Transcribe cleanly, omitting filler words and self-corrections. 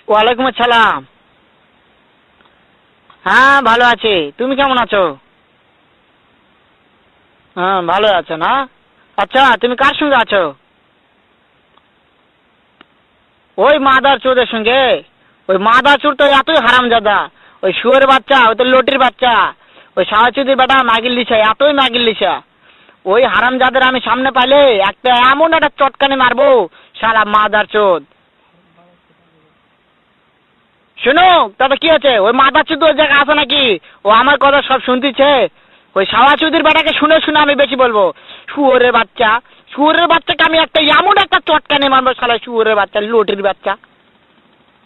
ওয়ালাইকুম আসসালাম। হ্যাঁ ভালো আছি, তুমি কেমন আছো? হ্যাঁ ভালো আছো না? আচ্ছা তুমি কার সঙ্গে আছো? ওই মাদার চোদের সঙ্গে। ওই মাদার চোর তো এতই হারামজাদা। ওই শুয়োরের বাচ্চা, ওই তো লটির বাচ্চা। ওই সাওয়াচুদির বেটা মাগিল লিসা, এতই মাগিল লিসা। ওই হারামজাদের আমি সামনে পাইলে একটা এমন একটা চটকানি মারবো, শালা মাদার চোদ। শোনো, তবে কি আছে? ওই মাদার চোদ ওই জায়গায় আছে নাকি? ও আমার কথা সব শুনতেছে। ওই সাওয়াচুদির বেটাকে শুনে শুনে আমি বেশি বলবো। শুয়োরের বাচ্চা, শুয়োরের বাচ্চাকে আমি একটা এমন একটা চটকানি মারবো, শালা শুয়োরের বাচ্চা, লটির বাচ্চা।